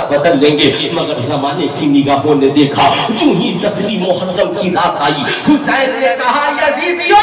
بدل لیں گے، مگر زمانے کی نگاہوں نے دیکھا جو ہی 10ویں محرم کی رات آئی، حسین نے کہا یزیدیو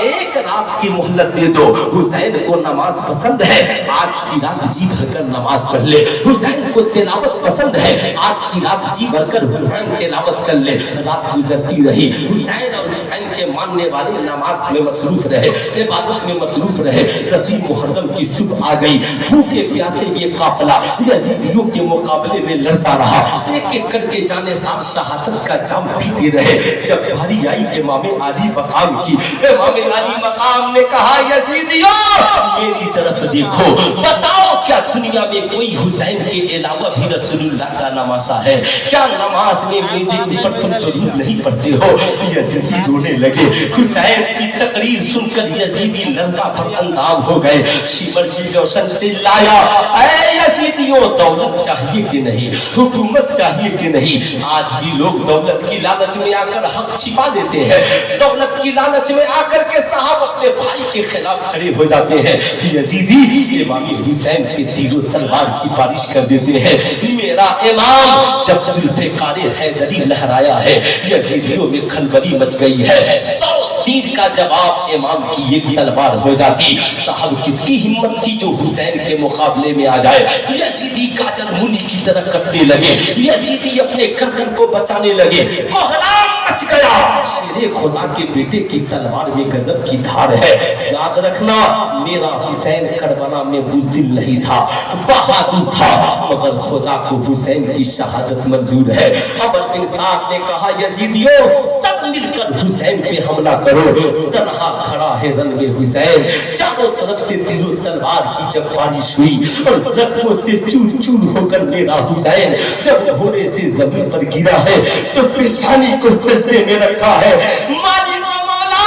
ایک رات کی مہلت دے دو، حسین کو نماز پسند ہے، آج کی رات جی بھر کر نماز پڑھ لے، حسین کو تلاوت پسند ہے، آج کی رات جی بھر کر حسین تلاوت کر لے۔ رات گزرتی رہی، حسین اور حسین کے ماننے والے نماز میں مصروف رہے، عبادت میں مصروف رہے۔ 10ویں محرم کی صبح آ گئی، بھوکے پیاسے یہ قافلہ یزیدیوں کے مقابلے میں لڑتا رہا، ایک ایک کر کے جانے سار شہادت کا جام پیتے رہے۔ جب بھاری آئی امام علی مقام کی، امام علی مقام نے کہا یزیدیوں میری طرف دیکھو، بتاؤ کیا دنیا میں کوئی حسین کے علاوہ بھی رسول اللہ کا نواسا ہے؟ کیا نماز میں میرے اوپر تم درود نہیں پڑھتے ہو؟ یزیدی رونے لگے، حسین کی تقریر سن کر یزیدی لرزہ پر اندام ہو گئے۔ شیبر جی روشن چلایا، اے یزیدیوں دولت چاہیے کہ نہیں، حکومت چاہیے کہ نہیں؟ آج بھی لوگ دولت کی لالچ میں آ کر حق چھپا دیتے ہیں، دولت کی لالچ میں آ کر کے صاحب اپنے بھائی کے خلاف کھڑے ہو جاتے ہیں۔ یزیدی امام حسین کے تیر و تلوار کی بارش کر دیتے ہیں۔ میرا امام جب ذوالفقار حیدری لہرایا ہے، یزیدیوں میں کھلبلی مچ گئی ہے۔ 100 تیر کا جواب امام کی یہ تلوار ہو جاتی۔ صاحب کس کی ہمت تھی جو حسین کے مقابلے میں آ جائے؟ یزیدی گاجر مولی کی طرح کٹنے لگے، یزیدی اپنے گردن کو بچانے لگے، کوہرام مچ گیا۔ شیر خدا کے بیٹے کی تلوار میں غضب کی دھار ہے۔ یاد رکھنا میرا حسین کربلا میں بزدل نہیں تھا، بہادر تھا، مگر خدا کو حسین کی شہادت منظور ہے۔ عمر بن سعد نے کہا یزیدیوں سب مل کر حسین پہ حملہ کرو، تنہا کھڑا ہے رن میں حسین، چاروں طرف سے تیر و تلوار کی جب بارش ہوئی اور زخموں سے چور چور ہو کر میرا حسین جب گھوڑے سے زمین پر گرا ہے تو پیشانی کو سجدے میں رکھا ہے۔ مالک و مولا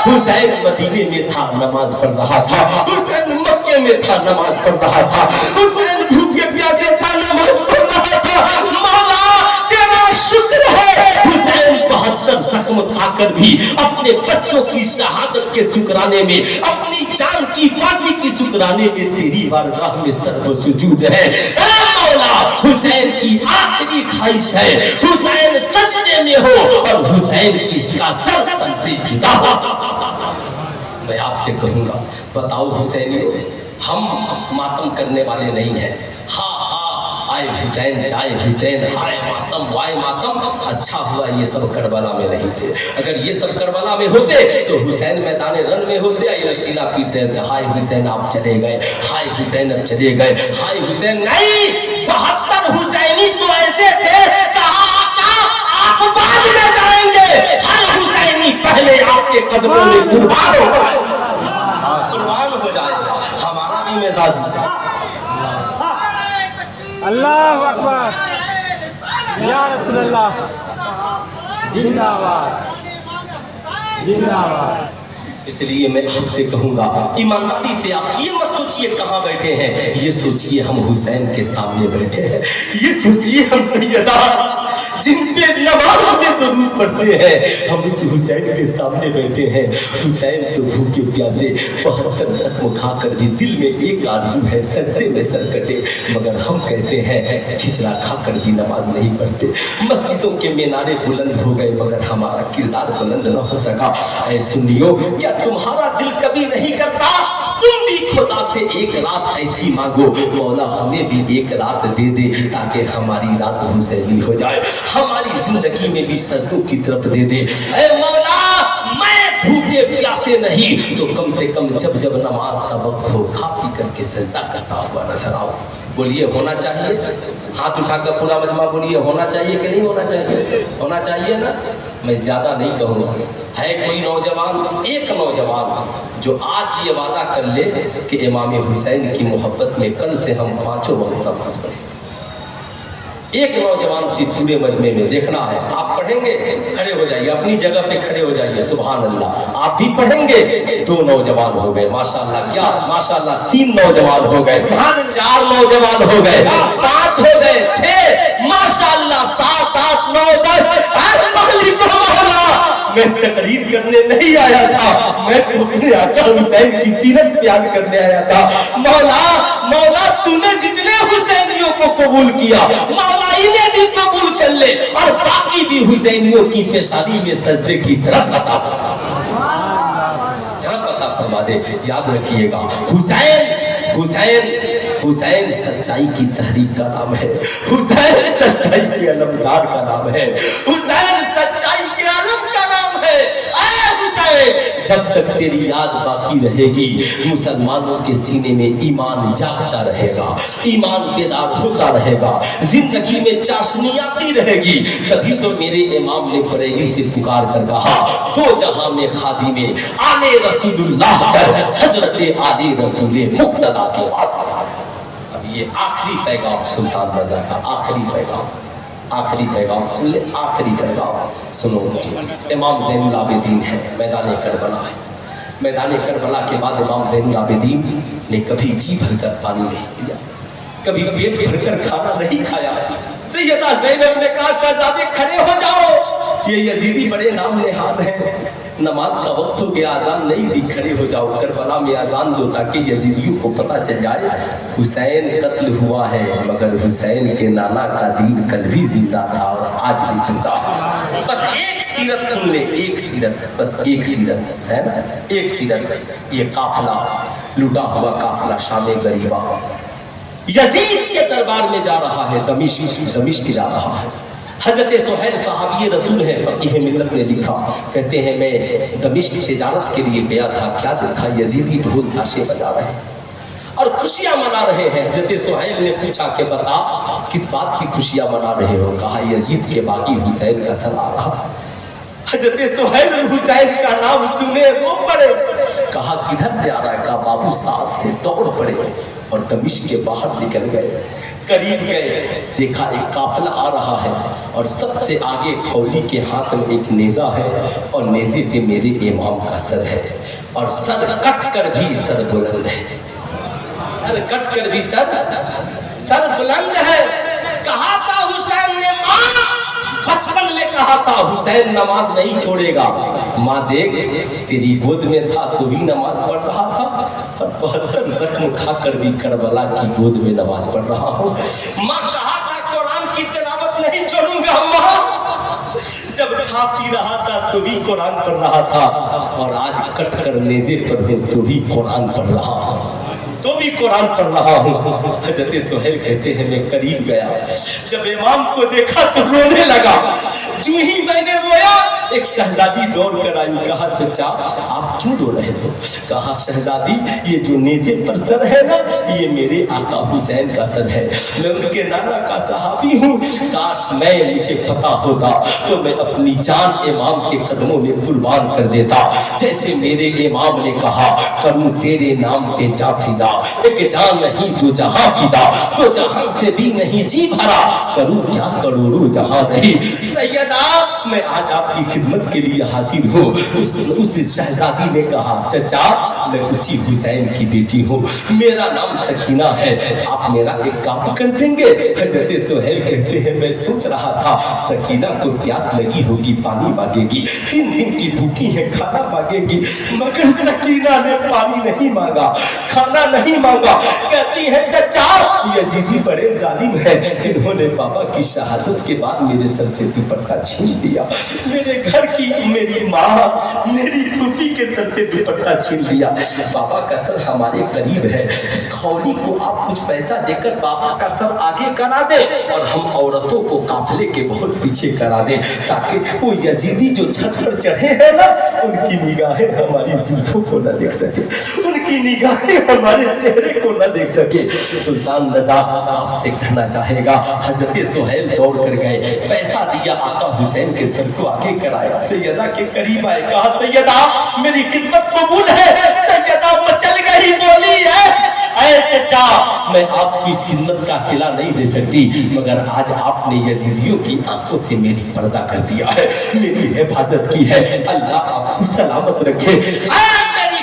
حسین مدینے میں تھا نماز پڑھ رہا تھا، حسین مکے میں تھا نماز پڑھ رہا تھا، حسین بھوکے پیاسے تھا نماز پڑھ رہا تھا۔ مولا تیرا شکر ہے حسین 72 زخم کھا کر بھی اپنے بچوں کی شہادت کے شکرانے میں، اپنی جان کی بازی کی شکرانے میں تیری بارگاہ میں سر و سجود ہے۔ اے مولا حسین کی آخری خواہش ہے حسین سجدے میں ہو اور حسین کی اس کا سر تن سے جدا ہو۔ میں آپ سے کہوں گا بتاؤ حسینیوں، ہم ماتم کرنے والے نہیں ہیں۔ ہاں آئے حسین جائے حسین، ہائے ماتم وائے ماتم، اچھا ہوا یہ سب کربلا میں نہیں تھے۔ اگر یہ سب کربلا میں ہوتے تو حسین میدان رن میں ہوتے، یہ رسیلہ پیٹتے تھے، ہائے حسین آپ چلے گئے، ہائے حسین اب چلے گئے، ہائے حسین نہیں۔ 72 حسینی تو ایسے تھے کہا آقا آپ بعد میں جائیں گے، ہر حسینی پہلے آپ کے قدموں میں قربان ہو جائے، قربان ہو جائے۔ ہمارا بھی مزاج تھا۔ اللہ اکبر، یا رسول اللہ، زندہ باد زندہ باد۔ اس لیے میں آپ سے کہوں گا ایمانداری سے آپ یہ مت سوچئے کہاں بیٹھے ہیں، یہ سوچئے ہم حسین کے سامنے بیٹھے ہیں، یہ سوچئے ہم سیدہ جن پہ نماز میں درود پڑھتے ہیں ہم اس حسین کے سامنے بیٹھے ہیں۔ حسین تو بھوکے پیاسے 72 زخم کھا کر بھی دل میں ایک آرزو ہے سجدے میں سر کٹے، مگر ہم کیسے ہیں کھچڑا کھا کر بھی نماز نہیں پڑھتے، مسجدوں کے مینارے بلند ہو گئے مگر ہمارا کردار بلند نہ ہو سکا۔ اے سنیو کیا تمہارا دل کبھی نہیں کرتا تم بھی خدا سے ایک رات ایسی مانگو مولا ہمیں بھی ایک رات دے دے تاکہ ہماری رات حسینی ہو جائے، ہماری زندگی میں بھی سجدوں کی طرف دے دے۔ اے مولا میں بھوکے پیاسے نہیں تو کم سے کم جب جب نماز کا وقت ہو کھا پی کر کے سجدہ کرتا ہوا نظر آؤ۔ بولیے ہونا چاہیے؟ ہاتھ اٹھا کر پورا مجمع بولیے ہونا چاہیے کہ نہیں ہونا چاہیے؟ ہونا چاہیے نا؟ میں زیادہ نہیں کہوں گا۔ ہے کوئی نوجوان، ایک نوجوان جو آج یہ وعدہ کر لے کہ امام حسین کی محبت میں کل سے ہم 5 وقت نماز پڑھیں گے؟ ایک نوجوان سی پورے مجمع میں دیکھنا ہے۔ آپ پڑھیں گے؟ کھڑے ہو جائیے، اپنی جگہ پہ کھڑے ہو جائیے۔ سبحان اللہ، آپ بھی پڑھیں گے؟ 2 نوجوان ہو گئے، ماشاءاللہ، کیا ماشاءاللہ، 3 نوجوان ہو گئے، 4 نوجوان ہو گئے، 5 ہو گئے، 6 ماشاءاللہ، 7 8 9 10۔ میں تقریر کرنے نہیں آیا تھا، میں تو اپنے آقا حسین کی سیرت بیان کرنے آیا تھا۔ مولا مولا تو نے جتنے حسینیوں کو کو قبول کیا، ماوائی نے بھی قبول کر لے اور باقی بھی حسینیوں کی پیشانی میں سجدے کی طرف عطا فرما دے۔ یاد رکھیے گا حسین سچائی کی تحریک کا نام ہے، حسین سچائی کے علمدار کا نام ہے، حسین سچائی کے علم کا نام ہے۔ اے حسین، جب تک تیری یاد باقی رہے گی مسلمانوں کے سینے میں ایمان جاگتا رہے گا، ایمان بیدار ہوتا رہے گا، زندگی میں چاشنی آتی رہے گی۔ تبھی تو میرے امام نے بریلی سے پکار کر کہا، دو جہاں میں خادم آل رسول اللہ کر حضرت آل رسول مقتدی کے واسطے۔ اب یہ آخری پیغام سلطان رضا کا، آخری پیغام سن لے، آخری پیغام سنو۔ امام زین العابدین ہے، میدان کربلا ہے، میدان کربلا کے بعد امام زین العابدین نے کبھی جی بھر کر پانی نہیں پیا، کبھی پیٹ بھر کر کھانا نہیں کھایا۔ سیدہ زینب نے کہا شہزادے کھڑے ہو جاؤ، یہ یزیدی بڑے نام نہاد ہیں، نماز کا وقت ہو گیا، اذان نہیں دی، کھڑے ہو جاؤ، کربلا میں اذان دو تاکہ یزیدیوں کو پتہ چل جائے حسین قتل ہوا ہے، مگر حسین کے نانا کا دین کل بھی زندہ تھا اور آج بھی زندہ ہے۔ بس ایک سیرت سن لے، ایک سیرت، بس ایک سیرت ہے نا، ایک سیرت۔ یہ قافلہ، لوٹا ہوا قافلہ شام غریبہ یزید کے دربار میں جا رہا ہے، دمشق جا رہا ہے۔ حضرت سہیل صحابی رسول ہیں، فقیہ ملت نے لکھا، کہتے ہیں میں دمشق تجارت کے لیے گیا تھا، کیا دیکھا یزیدی ڈھول تاشے بجا رہے ہیں اور خوشیاں منا رہے ہیں۔ حضرت سہیل نے پوچھا کہ بتا کس بات کی خوشیاں منا رہے ہو؟ کہا یزید کے باقی حسین کا سر آ رہا۔ حضرت سہیل حسین کا نام سنے رو پڑے، کہا کدھر سے آ رہا ہے؟ کہا بابو سعد سے، دوڑ پڑے اور دمشق کے باہر نکل گئے، قریب گئے، دیکھا ایک قافلہ آ رہا ہے اور سب سے آگے کھولی کے ہاتھ میں ایک نیزہ ہے اور نیزے پہ میرے امام کا سر ہے اور سر کٹ کر بھی سر بلند ہے، سر کٹ کر بھی سر بلند ہے۔ کہا تھا حسین نے، ماں بچپن میں کہا تھا حسین نماز نہیں چھوڑے گا، ماں دیکھ تیری گود میں تھا تو بھی نماز پڑھ رہا تھا اور 72 زخم کھا کر بھی کربلا کی گود میں نماز پڑھ رہا ہوں۔ ماں کہا تھا قرآن کی تلاوت نہیں چھوڑوں گا، ماں جب کھا پی رہا تھا تو بھی قرآن پڑھ رہا تھا اور آج کٹ کر نیزے پر ہوں تو بھی قرآن پڑھ رہا ہوں، تو بھی قرآن پڑھ رہا ہوں۔ حضرت سہیل کہتے ہیں میں قریب گیا، جب امام کو دیکھا تو رونے لگا، جو ہی میں نے رویا ایک شہزادی دوڑ کر آئی، کہا چچا آپ کیوں رو رہے ہو؟ کہا شہزادی یہ جو نیزے پر سر ہے نا یہ میرے آقا حسین کا سر ہے، میں ان کے نانا کا صحابی ہوں، کاش مجھے پتا ہوتا تو میں اپنی جان امام کے قدموں میں قربان کر دیتا، جیسے میرے امام نے کہا کروں تیرے نام پہ جا فدا، ایک جان نہیں دو جہاں فدا، دو جہاں سے بھی نہیں جی بھرا، کروں کیا کروڑوں جہاں نہیں۔ سیدہ میں آج آپ کی خدمت کے لیے حاضر ہوں۔ اس شہزادی نے کہا چچا میں اسی حسین کی بیٹی ہوں، میرا نام سکینہ ہے، آپ میرا ایک کام کر دیں گے؟ حضرت سہیل کہتے ہیں میں سوچ رہا تھا سکینہ کو پیاس لگی ہوگی، پانی مانگے گی، 3 دن کی بھوکی ہے، کھانا مانگے گی، مگر سکینہ نے پانی نہیں مانگا، کھانا نہیں مانگا۔ کہتی ہے چچا یزیدی بڑے ظالم ہیں، انہوں نے بابا کی شہادت کے بعد میرے سر سے دوپٹہ چھین لیا، میرے گھر کی میری ماں میری پھوپھی کے سر سے دوپٹہ چھین لیا، بابا کا سر ہمارے قریب ہے، کھولی کو آپ کچھ پیسہ دے کر بابا کا سر آگے کرا دے اور ہم عورتوں کو قافلے کے بہت پیچھے کرا دے تاکہ وہ یزیدی جو چھت پر چڑھے ہیں نا ان کی نگاہیں ہماری زلفوں کو نہ دیکھ سکے، ان کی نگاہیں ہمارے چہرے کو نہ دیکھ سکے۔ سلطان رضا آپ سے کہنا چاہے گا، حضرت سہیل دوڑ کر گئے، پیسہ دیا، آقا حسین کے سر کو آگے کرایا، سیدہ کے قریب آئے، کہا سیدہ میری خدمت قبول ہے؟ سیدہ مچل گئی، بولی ہے اے چچا میں آپ کی اس خدمت کا صلہ نہیں دے سکتی، مگر آج آپ نے یزیدیوں کی آنکھوں سے میری پردہ کر دیا ہے، میری حفاظت کی ہے، اللہ آپ کو سلامت رکھے۔ میری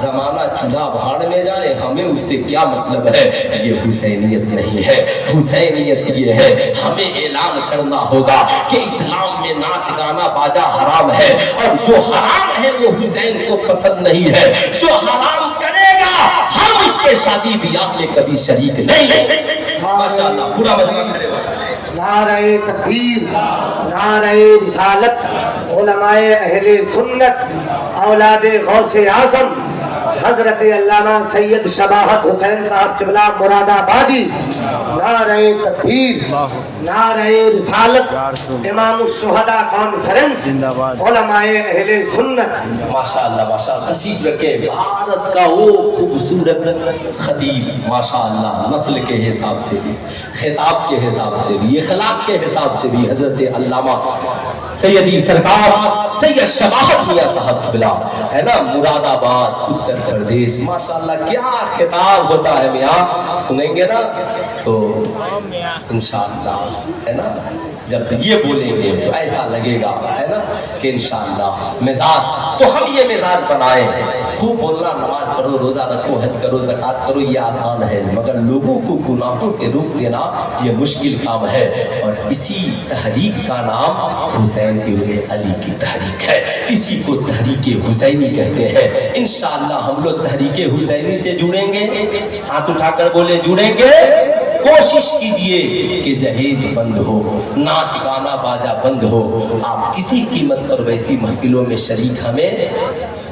زمانہ چولہا بھاڑ میں جائے، ہمیں اس سے کیا مطلب ہے، یہ حسینیت نہیں ہے۔ حسینیت یہ ہے ہمیں اعلان کرنا ہوگا کہ اسلام میں ناچ گانا باجا حرام ہے، اور جو حرام ہے وہ حسین کو پسند نہیں ہے۔ جو حرام کرے گا ہم اس کے شادی بیاہ میں کبھی شریک نہیں۔ ماشاءاللہ پورا مجمع کھڑے ہو۔ نعرہ تکبیر، نعرہ رسالت، علماء اہل سنت، اولاد غوث اعظم حضرت علامہ سید شباہت حسین صاحب قبلہ مراد آبادی، نعرہ تکبیر، نعرہ رسالت، امام الشہداء کانفرنس، علماء اہل سنت۔ ماشاءاللہ ماشاءاللہ تشریف رکھے۔ بھارت کا وہ خوبصورت خطیب ماشاءاللہ، نسل کے حساب سے بھی، خطاب کے حساب سے بھی، اخلاق کے حساب سے بھی حضرت علامہ سیدی سرکار سید شباہت میاں صاحب قبلہ ہے نا، مراد آباد اتر پردیش۔ ماشاءاللہ کیا خطاب ہوتا ہے میاں، سنیں گے نا تو انشاءاللہ ہے نا، جب یہ بولیں گے تو ایسا لگے گا ہے نا کہ انشاءاللہ مزاج، تو ہم یہ مزاج بنائیں۔ خوب بولنا، نماز پڑھو، روزہ رکھو، حج کرو، زکوٰۃ کرو، یہ آسان ہے، مگر لوگوں کو گناہوں سے روک دینا یہ مشکل کام ہے۔ اور اسی تحریک کا نام حسین ابن علی کی تحریک ہے، اسی کو تحریک حسینی کہتے ہیں۔ انشاءاللہ ہم لوگ تحریک حسینی سے جڑیں گے، ہاتھ اٹھا کر بولے جڑیں گے۔ کوشش کیجئے کہ جہیز بند ہو، ناچ گانا باجا بند ہو، آپ کسی قیمت پر ویسی محفلوں میں شریک ہمیں،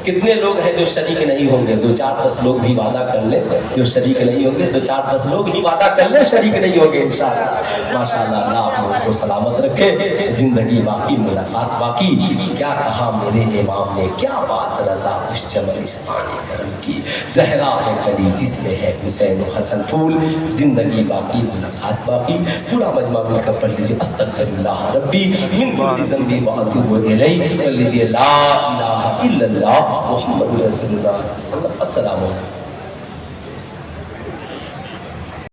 کتنے لوگ ہیں جو شریک نہیں ہوں گے؟ 2-4-10 لوگ بھی وعدہ کر لیں جو شریک نہیں ہوں گے، 2-4-10 لوگ ہی وعدہ کر لیں شریک نہیں ہوں گے انشاءاللہ۔ ماشاءاللہ اللہ آپ لوگوں کو سلامت رکھے، زندگی باقی، ملاقات باقی۔ کیا کہا میرے امام نے، کیا بات رضا اس چمنستان کرم کی، زہرا ہے کلی جس میں ہے حسین و حسن پھول، زندگی باقی ملاقات باقی۔ پورا مجمع مل کر پڑھ لیجیے استغفر اللہ ربی من کل ذنب واتوب الیہ، پڑھ لیجیے لا الہ الا اللہ محمد رسول اللہ صلی اللہ علیہ وسلم۔ السلام علیکم۔